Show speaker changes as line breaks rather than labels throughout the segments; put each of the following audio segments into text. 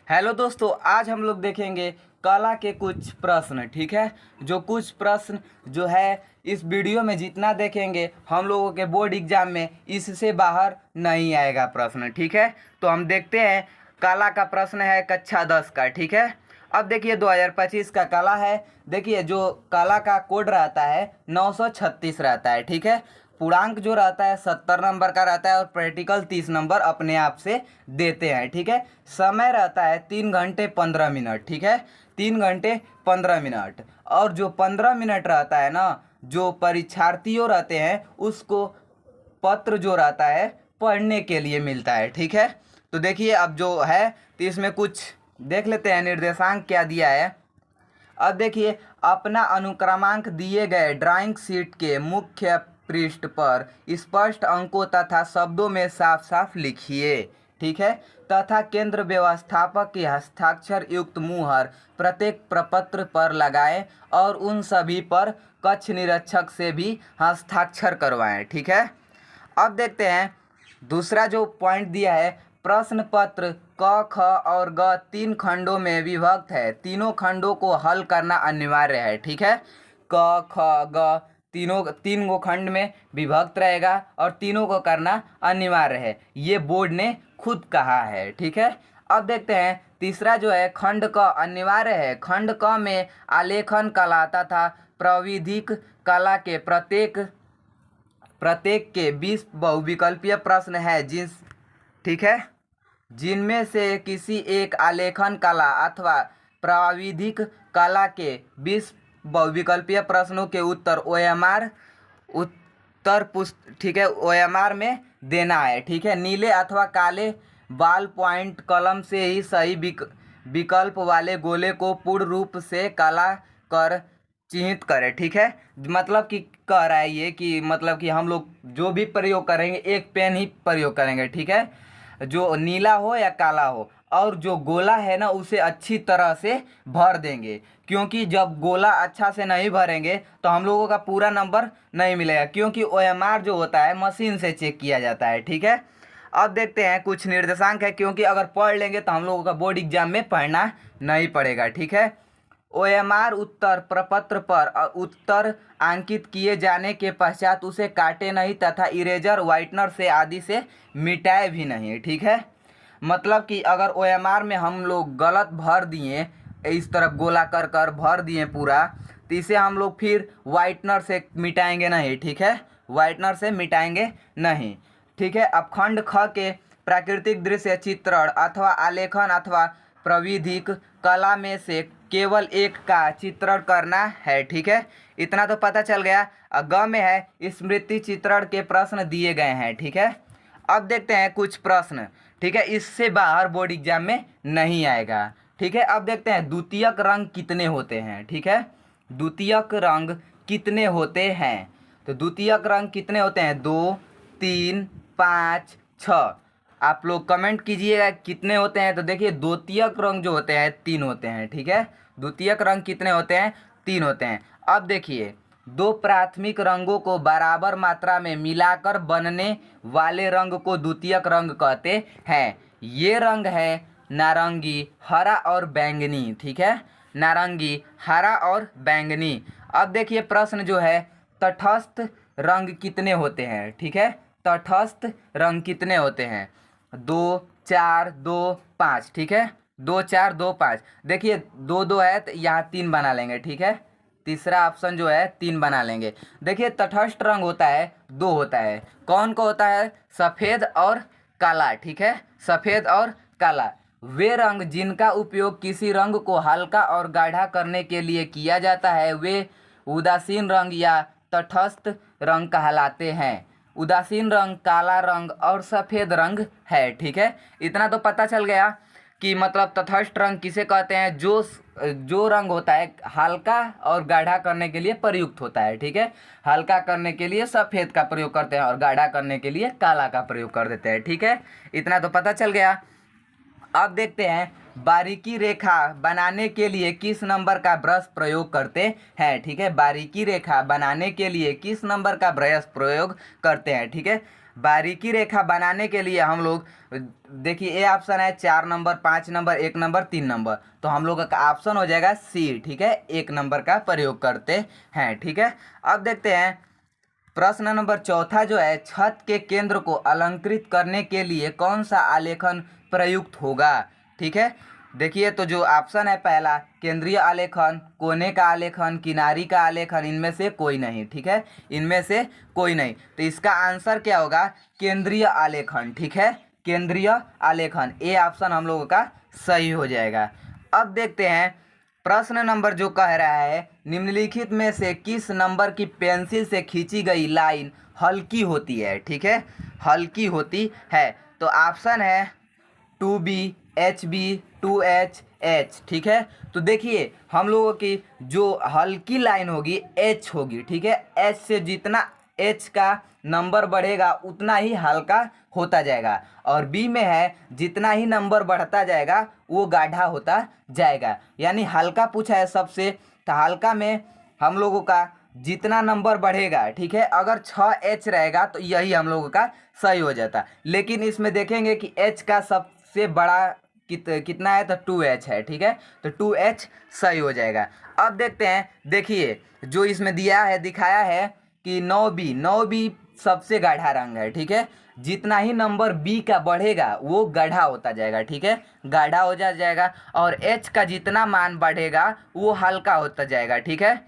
Hello दोस्तों, आज हम लोग देखेंगे कला के कुछ प्रश्न। ठीक है, जो कुछ प्रश्न जो है इस वीडियो में जितना देखेंगे हम लोगों के बोर्ड एग्जाम में इससे बाहर नहीं आएगा प्रश्न। ठीक है, तो हम देखते हैं। कला का प्रश्न है कक्षा 10 का। ठीक है, अब देखिए 2025 का कला है। देखिए जो कला का कोड रहता है 936 रहता है। ठीक है, पूर्णांक जो रहता है 70 नंबर का रहता है और प्रैक्टिकल 30 नंबर अपने आप से देते हैं। ठीक है, समय रहता है 3 घंटे 15 मिनट। ठीक है, 3 घंटे 15 मिनट। और जो 15 मिनट रहता है ना, जो परीक्षार्थियों रहते हैं उसको पत्र जो रहता है पढ़ने के लिए मिलता है। ठीक है, तो देखिए अब जो है तो इसमें कुछ देख लेते हैं निर्देशांक क्या दिया है। अब देखिए, अपना अनुक्रमांक दिए गए ड्राइंग शीट के मुख्य पृष्ठ पर स्पष्ट अंकों तथा शब्दों में साफ साफ लिखिए। ठीक है, तथा केंद्र व्यवस्थापक के हस्ताक्षर युक्त मुहर प्रत्येक प्रपत्र पर लगाएं और उन सभी पर कक्ष निरीक्षक से भी हस्ताक्षर करवाएं। ठीक है, अब देखते हैं दूसरा जो पॉइंट दिया है। प्रश्न पत्र क, ख और ग 3 खंडों में विभक्त है। तीनों खंडों को हल करना अनिवार्य है। ठीक है, क, ख, ग तीन गो खंड में विभक्त रहेगा और तीनों को करना अनिवार्य है, ये बोर्ड ने खुद कहा है। ठीक है, अब देखते हैं तीसरा जो है खंड क अनिवार्य है। खंड क में आलेखन कला तथा प्राविधिक कला के प्रत्येक के 20 बहुविकल्पीय प्रश्न है ठीक है, जिनमें से किसी एक आलेखन कला अथवा प्राविधिक कला के 20 बहुविकल्पीय प्रश्नों के उत्तर ठीक है, OMR में देना है। ठीक है, नीले अथवा काले बॉल पॉइंट कलम से ही सही विकल्प वाले गोले को पूर्ण रूप से काला कर चिन्हित करें। ठीक है, मतलब कि कह रहा है ये कि मतलब कि हम लोग जो भी प्रयोग करेंगे एक पेन ही प्रयोग करेंगे। ठीक है, जो नीला हो या काला हो, और जो गोला है ना उसे अच्छी तरह से भर देंगे, क्योंकि जब गोला अच्छा से नहीं भरेंगे तो हम लोगों का पूरा नंबर नहीं मिलेगा, क्योंकि OMR जो होता है मशीन से चेक किया जाता है। ठीक है, अब देखते हैं कुछ निर्देशांक है, क्योंकि अगर पढ़ लेंगे तो हम लोगों का बोर्ड एग्जाम में पढ़ना नहीं पड़ेगा। ठीक है, OMR उत्तर प्रपत्र पर उत्तर अंकित किए जाने के पश्चात उसे काटे नहीं तथा इरेजर व्हाइटनर से आदि से मिटाए भी नहीं। ठीक है, मतलब कि अगर OMR में हम लोग गलत भर दिए, इस तरफ गोला कर कर भर दिए पूरा, तो इसे हम लोग फिर व्हाइटनर से मिटाएंगे नहीं। ठीक है, व्हाइटनर से मिटाएंगे नहीं। ठीक है, अब खंड ख के प्राकृतिक दृश्य चित्रण अथवा आलेखन अथवा प्राविधिक कला में से केवल एक का चित्रण करना है। ठीक है, इतना तो पता चल गया। ग में है स्मृति चित्रण के प्रश्न दिए गए हैं। ठीक है, अब देखते हैं कुछ प्रश्न। ठीक है, इससे बाहर बोर्ड एग्जाम में नहीं आएगा। ठीक है, अब देखते हैं द्वितीयक रंग कितने होते हैं। ठीक है, द्वितीयक रंग कितने होते हैं, तो द्वितीयक रंग कितने होते हैं? 2, 3, 5, 6। आप लोग कमेंट कीजिएगा कितने होते हैं। तो देखिए द्वितीयक रंग जो होते हैं 3 होते हैं। ठीक है, द्वितीयक रंग कितने होते हैं? 3 होते हैं। अब देखिए, 2 प्राथमिक रंगों को बराबर मात्रा में मिलाकर बनने वाले रंग को द्वितीयक रंग कहते हैं। ये रंग है नारंगी, हरा और बैंगनी। ठीक है, नारंगी, हरा और बैंगनी। अब देखिए प्रश्न जो है तटस्थ रंग कितने होते हैं। ठीक है, तटस्थ रंग कितने होते हैं? 2, 4, 2, 5। ठीक है, 2, 4, 2, 5। देखिए 2, 2 है तो यहाँ 3 बना लेंगे। ठीक है, तीसरा ऑप्शन जो है 3 बना लेंगे। देखिए तटस्थ रंग होता है 2 होता है। कौन को होता है? सफ़ेद और काला। ठीक है, सफ़ेद और काला। वे रंग जिनका उपयोग किसी रंग को हल्का और गाढ़ा करने के लिए किया जाता है वे उदासीन रंग या तटस्थ रंग कहलाते हैं। उदासीन रंग काला रंग और सफ़ेद रंग है। ठीक है, इतना तो पता चल गया कि मतलब तटस्थ रंग किसे कहते हैं? जो रंग होता है हल्का और गाढ़ा करने के लिए प्रयुक्त होता है। ठीक है, हल्का करने के लिए सफ़ेद का प्रयोग करते हैं और गाढ़ा करने के लिए काला का प्रयोग कर देते हैं। ठीक है, इतना तो पता चल गया। अब देखते हैं बारीकी रेखा बनाने के लिए किस नंबर का ब्रश प्रयोग करते हैं। ठीक है, बारीकी रेखा बनाने के लिए किस नंबर का ब्रश प्रयोग करते हैं। ठीक है, बारीकी रेखा बनाने के लिए हम लोग देखिए ए ऑप्शन है 4 नंबर, 5 नंबर, 1 नंबर, 3 नंबर, तो हम लोग का ऑप्शन हो जाएगा सी। ठीक है, 1 नंबर का प्रयोग करते हैं। ठीक है, अब देखते हैं प्रश्न नंबर चौथा जो है, छत के केंद्र को अलंकृत करने के लिए कौन सा आलेखन प्रयुक्त होगा। ठीक है, देखिए तो जो ऑप्शन है पहला, केंद्रीय आलेखन, कोने का आलेखन, किनारी का आलेखन, इनमें से कोई नहीं। ठीक है, इनमें से कोई नहीं, तो इसका आंसर क्या होगा, केंद्रीय आलेखन। ठीक है, केंद्रीय आलेखन, ए ऑप्शन हम लोगों का सही हो जाएगा। अब देखते हैं प्रश्न नंबर जो कह रहा है, निम्नलिखित में से किस नंबर की पेंसिल से खींची गई लाइन हल्की होती है। ठीक है, हल्की होती है, तो ऑप्शन है 2B, HB, 2H, H। ठीक है, तो देखिए हम लोगों की जो हल्की लाइन होगी H होगी। ठीक है, H से जितना H का नंबर बढ़ेगा उतना ही हल्का होता जाएगा, और B में है जितना ही नंबर बढ़ता जाएगा वो गाढ़ा होता जाएगा। यानी हल्का पूछा है सबसे, तो हल्का में हम लोगों का जितना नंबर बढ़ेगा, ठीक है, अगर 6H रहेगा तो यही हम लोगों का सही हो जाता। लेकिन इसमें देखेंगे कि H का सबसे बड़ा कितना है, तो 2H है। ठीक है, तो 2H सही हो जाएगा। अब देखते हैं, देखिए जो इसमें दिया है, दिखाया है कि 9B सबसे गाढ़ा रंग है। ठीक है, जितना ही नंबर B का बढ़ेगा वो गाढ़ा होता जाएगा। ठीक है, गाढ़ा हो जाएगा, और H का जितना मान बढ़ेगा वो हल्का होता जाएगा। ठीक है,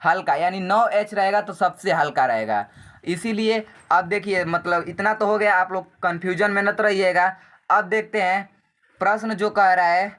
हल्का यानी 9H रहेगा तो सबसे हल्का रहेगा। इसीलिए अब देखिए, मतलब इतना तो हो गया, आप लोग कन्फ्यूजन में मत रहिएगा। अब देखते हैं प्रश्न जो कह रहा है,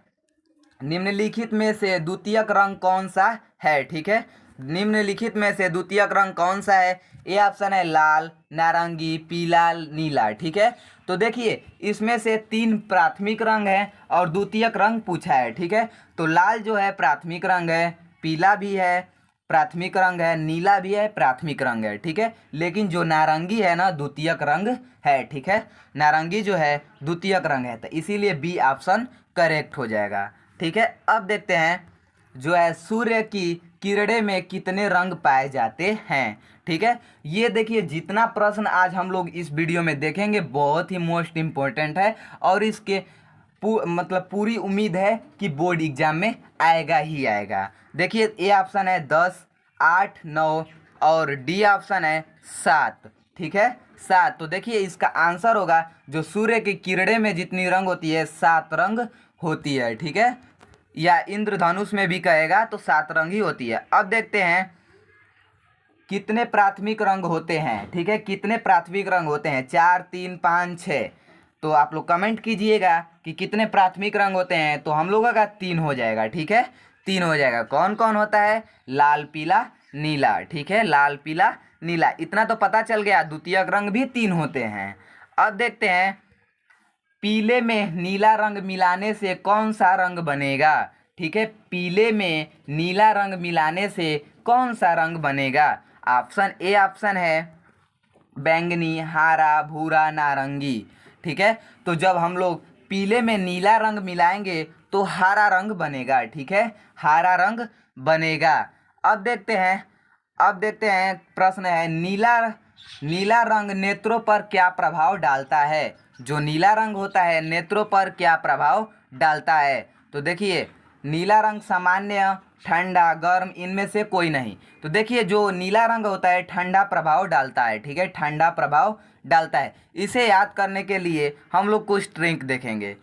निम्नलिखित में से द्वितीयक रंग कौन सा है। ठीक है, निम्नलिखित में से द्वितीयक रंग कौन सा है, ये ऑप्शन है लाल, नारंगी, पीला, नीला। ठीक है, तो देखिए इसमें से 3 प्राथमिक रंग है और द्वितीयक रंग पूछा है। ठीक है, तो लाल जो है प्राथमिक रंग है, पीला भी है प्राथमिक रंग है, नीला भी है प्राथमिक रंग है। ठीक है, लेकिन जो नारंगी है ना द्वितीयक रंग है। ठीक है, नारंगी जो है द्वितीयक रंग है, तो इसीलिए बी ऑप्शन करेक्ट हो जाएगा। ठीक है, अब देखते हैं जो है, सूर्य की किरणें में कितने रंग पाए जाते हैं। ठीक है, ये देखिए जितना प्रश्न आज हम लोग इस वीडियो में देखेंगे बहुत ही मोस्ट इम्पोर्टेंट है, और इसके मतलब पूरी उम्मीद है कि बोर्ड एग्जाम में आएगा ही आएगा। देखिए ए ऑप्शन है 10, 8, 9, और डी ऑप्शन है 7। ठीक है, 7, तो देखिए इसका आंसर होगा जो सूर्य की किरणें में जितनी रंग होती है 7 रंग होती है। ठीक है, या इंद्रधनुष में भी कहेगा तो 7 रंग ही होती है। अब देखते हैं कितने प्राथमिक रंग होते हैं। ठीक है, कितने प्राथमिक रंग होते हैं, 4, 3, 5, 6, तो आप लोग कमेंट कीजिएगा कि कितने प्राथमिक रंग होते हैं, तो हम लोगों का 3 हो जाएगा। ठीक है, 3 हो जाएगा। कौन कौन होता है, लाल, पीला, नीला। ठीक है, लाल, पीला, नीला, इतना तो पता चल गया। द्वितीयक रंग भी 3 होते हैं। अब देखते हैं पीले में नीला रंग मिलाने से कौन सा रंग बनेगा। ठीक है, पीले में नीला रंग मिलाने से कौन सा रंग बनेगा। ऑप्शन ए ऑप्शन है बैंगनी, हरा, भूरा, नारंगी। ठीक है, तो जब हम लोग पीले में नीला रंग मिलाएंगे तो हरा रंग बनेगा। ठीक है, हरा रंग बनेगा। अब देखते हैं प्रश्न है, नीला रंग नेत्रों पर क्या प्रभाव डालता है। जो नीला रंग होता है नेत्रों पर क्या प्रभाव डालता है, तो देखिए नीला रंग सामान्य, ठंडा, गर्म, इनमें से कोई नहीं। तो देखिए जो नीला रंग होता है ठंडा प्रभाव डालता है। ठीक है, ठंडा प्रभाव डालता है। इसे याद करने के लिए हम लोग कुछ ट्रिक देखेंगे,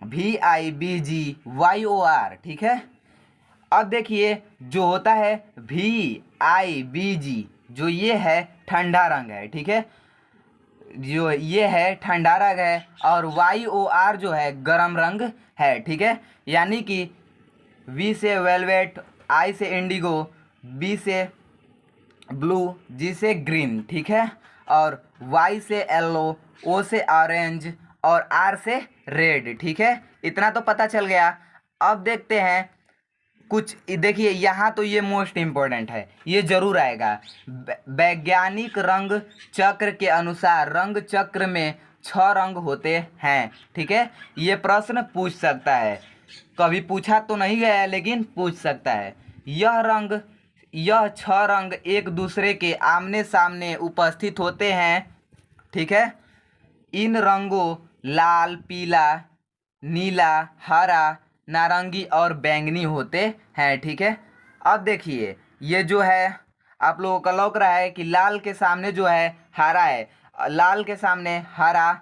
VIBGYOR। ठीक है, अब देखिए जो होता है VIBG, जो ये है ठंडा रंग है। ठीक है, जो ये है ठंडा रंग है, और YOR जो है गर्म रंग है। ठीक है, यानी कि V से वेलवेट, I से इंडिगो, B से ब्लू, G से ग्रीन। ठीक है, और Y से येलो, O से ऑरेंज, और R से रेड। ठीक है, इतना तो पता चल गया। अब देखते हैं कुछ, देखिए यहाँ तो ये मोस्ट इम्पोर्टेंट है, ये जरूर आएगा। वैज्ञानिक रंग चक्र के अनुसार रंग चक्र में 6 रंग होते हैं। ठीक है, ये प्रश्न पूछ सकता है, कभी पूछा तो नहीं गया लेकिन पूछ सकता है। यह 6 रंग एक दूसरे के आमने सामने उपस्थित होते हैं ठीक है। इन रंगों लाल, पीला, नीला, हरा, नारंगी और बैंगनी होते हैं, ठीक है। अब देखिए ये जो है आप लोगों को लौक रहा है कि लाल के सामने जो है हरा है, लाल के सामने हरा,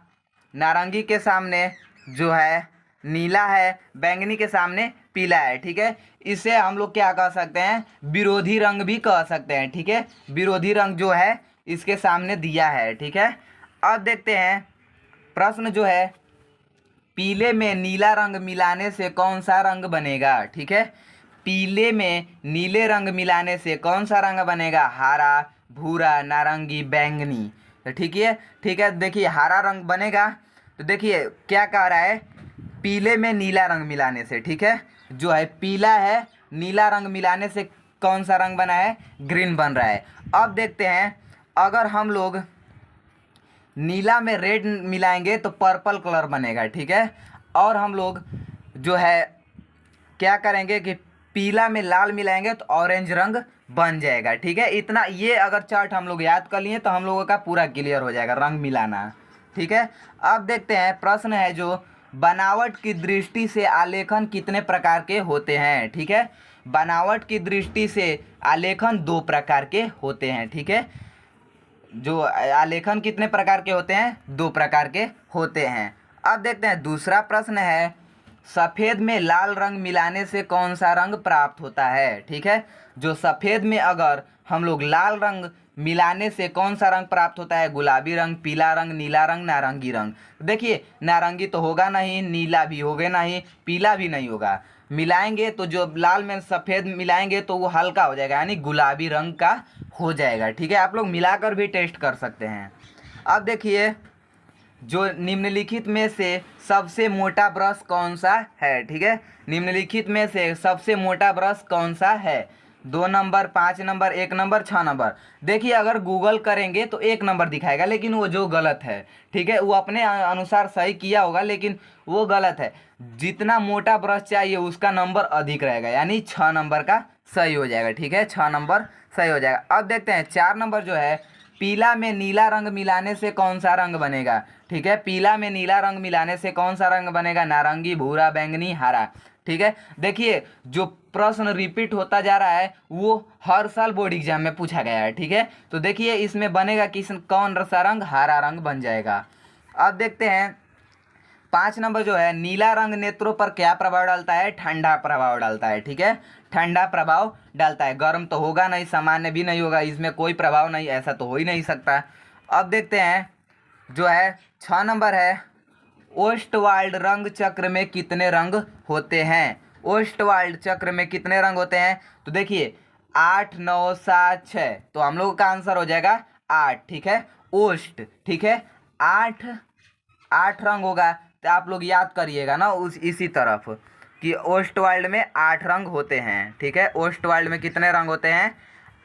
नारंगी के सामने जो है नीला है, बैंगनी के सामने पीला है, ठीक है। इसे हम लोग क्या कह सकते हैं, विरोधी रंग भी कह सकते हैं, ठीक है। विरोधी रंग जो है इसके सामने दिया है, ठीक है। अब देखते हैं प्रश्न जो है, पीले में नीला रंग मिलाने से कौन सा रंग बनेगा, ठीक है। पीले में नीले रंग मिलाने से कौन सा रंग बनेगा, हरा, भूरा, नारंगी, बैंगनी। तो ठीक है देखिए हरा रंग बनेगा। तो देखिए क्या कह रहा है, पीले में नीला रंग मिलाने से, ठीक है, जो है पीला है, नीला रंग मिलाने से कौन सा रंग बना है, ग्रीन बन रहा है। अब देखते हैं अगर हम लोग नीला में रेड मिलाएंगे तो पर्पल कलर बनेगा, ठीक है। और हम लोग जो है क्या करेंगे कि पीला में लाल मिलाएंगे तो ऑरेंज रंग बन जाएगा, ठीक है। इतना ये अगर चार्ट हम लोग याद कर लिए तो हम लोगों का पूरा क्लियर हो जाएगा रंग मिलाना, ठीक है। अब देखते हैं प्रश्न है जो, बनावट की दृष्टि से आलेखन कितने प्रकार के होते हैं, ठीक है। बनावट की दृष्टि से आलेखन 2 प्रकार के होते हैं, ठीक है। जो आलेखन कितने प्रकार के होते हैं, 2 प्रकार के होते हैं। अब देखते हैं दूसरा प्रश्न है, सफ़ेद में लाल रंग मिलाने से कौन सा रंग प्राप्त होता है, ठीक है। जो सफ़ेद में अगर हम लोग लाल रंग मिलाने से कौन सा रंग प्राप्त होता है, गुलाबी रंग, पीला रंग, नीला रंग, नारंगी रंग। देखिए नारंगी तो होगा नहीं, नीला भी होगा नहीं, पीला भी नहीं होगा। मिलाएंगे तो जो लाल में सफ़ेद मिलाएंगे तो वो हल्का हो जाएगा, यानी गुलाबी रंग का हो जाएगा, ठीक है। आप लोग मिलाकर भी टेस्ट कर सकते हैं। अब देखिए जो निम्नलिखित में से सबसे मोटा ब्रश कौन सा है, ठीक है। निम्नलिखित में से सबसे मोटा ब्रश कौन सा है, 2 नंबर, 5 नंबर, 1 नंबर, 6 नंबर। देखिए अगर गूगल करेंगे तो 1 नंबर दिखाएगा, लेकिन वो जो गलत है, ठीक है। वो अपने अनुसार सही किया होगा लेकिन वो गलत है। जितना मोटा ब्रश चाहिए उसका नंबर अधिक रहेगा, यानी 6 नंबर का सही हो जाएगा, ठीक है। 6 नंबर सही हो जाएगा। अब देखते हैं 4 नंबर जो है, पीला में नीला रंग मिलाने से कौन सा रंग बनेगा, ठीक है। पीला में नीला रंग मिलाने से कौन सा रंग बनेगा, नारंगी, भूरा, बैंगनी, हरा, ठीक है। देखिए जो प्रश्न रिपीट होता जा रहा है वो हर साल बोर्ड एग्जाम में पूछा गया है, ठीक है। तो देखिए इसमें बनेगा कौन सा रंग, हरा रंग बन जाएगा। अब देखते हैं 5 नंबर जो है, नीला रंग नेत्रों पर क्या प्रभाव डालता है, ठंडा प्रभाव डालता है, ठीक है। ठंडा प्रभाव डालता है, गर्म तो होगा नहीं, सामान्य भी नहीं होगा, इसमें कोई प्रभाव नहीं, ऐसा तो हो ही नहीं सकता। अब देखते हैं जो है 6 नंबर है, ओस्टवाल्ड रंग चक्र में कितने रंग होते हैं। ओस्टवाल्ड चक्र में कितने रंग होते हैं, तो देखिए 8, 9, 7, 6, तो हम लोग का आंसर हो जाएगा 8, ठीक है। ओस्ट, ठीक है, 8 रंग होगा। तो आप लोग याद करिएगा ना इसी तरफ कि ओस्टवाल्ड में 8 रंग होते हैं, ठीक है। ओस्टवाल्ड में कितने रंग होते हैं,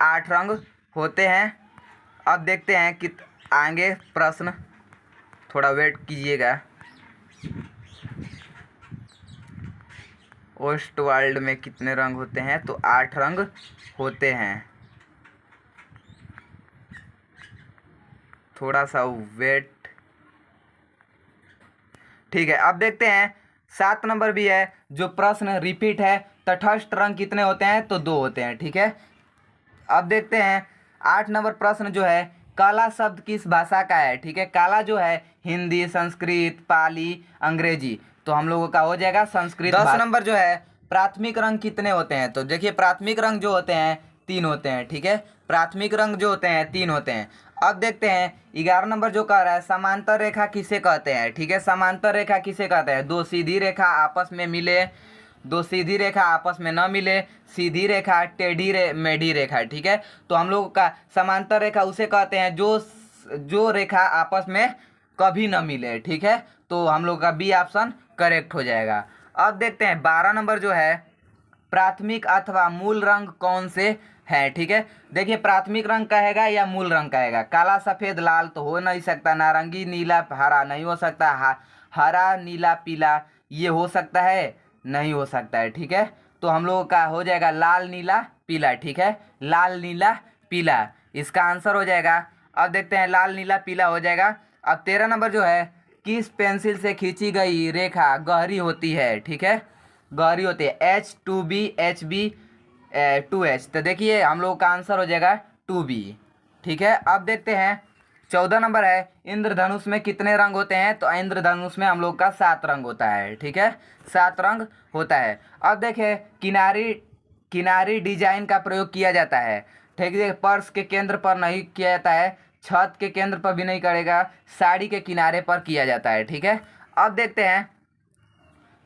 8 रंग होते हैं। अब देखते हैं कि आगे प्रश्न, थोड़ा वेट कीजिएगा। ओस्टवाल्ड में कितने रंग होते हैं, तो 8 रंग होते हैं, थोड़ा सा वेट, ठीक है। अब देखते हैं 7 नंबर भी है जो प्रश्न रिपीट है, तटस्थ रंग कितने होते हैं, तो 2 होते हैं, ठीक है। अब देखते हैं 8 नंबर प्रश्न जो है, काला शब्द किस भाषा का है, ठीक है। काला जो है हिंदी, संस्कृत, पाली, अंग्रेजी, तो हम लोगों का हो जाएगा संस्कृत। 10 नंबर जो है, प्राथमिक रंग कितने होते हैं, तो देखिए प्राथमिक रंग जो होते हैं 3 होते हैं, ठीक है। प्राथमिक रंग जो होते हैं 3 होते हैं। अब देखते हैं 11 नंबर जो कह रहा है, समांतर रेखा किसे कहते हैं, ठीक है। समांतर रेखा किसे कहते हैं, 2 सीधी रेखा आपस में मिले, 2 सीधी रेखा आपस में न मिले, सीधी रेखा, मेढ़ी रेखा, ठीक है। तो हम लोग का समांतर रेखा उसे कहते हैं जो रेखा आपस में कभी न मिले, ठीक है। तो हम लोग का बी ऑप्शन करेक्ट हो जाएगा। अब देखते हैं 12 नंबर जो है, प्राथमिक अथवा मूल रंग कौन से है, ठीक है। देखिए प्राथमिक रंग कहेगा या मूल रंग कहेगा, काला सफ़ेद लाल तो हो नहीं सकता, नारंगी नीला हरा नहीं हो सकता, हरा नीला पीला ये हो सकता है, नहीं हो सकता है, ठीक है। तो हम लोगों का हो जाएगा लाल नीला पीला, ठीक है। लाल नीला पीला इसका आंसर हो जाएगा। अब देखते हैं लाल नीला पीला हो जाएगा अब 13 नंबर जो है, किस पेंसिल से खींची गई रेखा गहरी होती है, ठीक है, गहरी होती है, H2B HB 2H। तो देखिए हम लोग का आंसर हो जाएगा 2B, ठीक है। अब देखते हैं 14 नंबर है, इंद्रधनुष में कितने रंग होते हैं? तो इंद्रधनुष में हम लोग का 7 रंग होता है, ठीक है, 7 रंग होता है। अब देखें किनारी डिजाइन का प्रयोग किया जाता है, ठीक है, पर्स के केंद्र पर नहीं किया जाता है, छत के केंद्र पर भी नहीं करेगा, साड़ी के किनारे पर किया जाता है, ठीक है। अब देखते हैं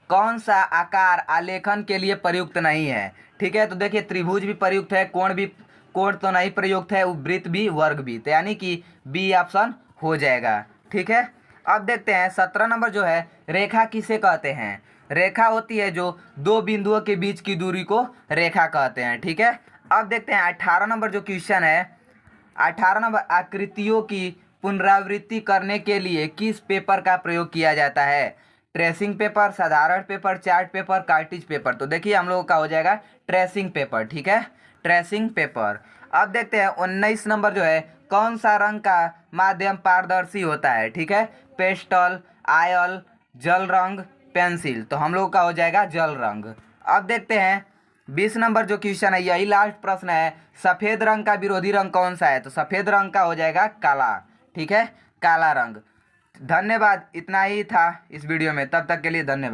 कौन सा आकार आलेखन के लिए प्रयुक्त नहीं है, ठीक है। तो देखिए त्रिभुज भी प्रयुक्त है, कोण तो नहीं प्रयुक्त है, वृत्त भी, वर्ग भी, तो यानी कि बी ऑप्शन हो जाएगा, ठीक है। अब देखते हैं 17 नंबर जो है, रेखा किसे कहते हैं? रेखा होती है जो दो बिंदुओं के बीच की दूरी को रेखा कहते हैं, ठीक है। अब देखते हैं 18 नंबर जो क्वेश्चन है, 18 नंबर, आकृतियों की पुनरावृत्ति करने के लिए किस पेपर का प्रयोग किया जाता है? ट्रेसिंग पेपर, साधारण paper, chart paper, cartridge paper. तो देखिए हम लोगों का हो जाएगा ट्रेसिंग पेपर, ठीक है, ट्रेसिंग पेपर। अब देखते हैं 19 नंबर जो है, कौन सा रंग का माध्यम पारदर्शी होता है, ठीक है, पेस्टल, आयल, जल रंग, पेंसिल। तो हम लोग का हो जाएगा जल रंग। अब देखते हैं 20 नंबर जो क्वेश्चन है, यही लास्ट प्रश्न है, सफेद रंग का विरोधी रंग कौन सा है? तो सफेद रंग का हो जाएगा काला, ठीक है, काला रंग। धन्यवाद, इतना ही था इस वीडियो में, तब तक के लिए धन्यवाद।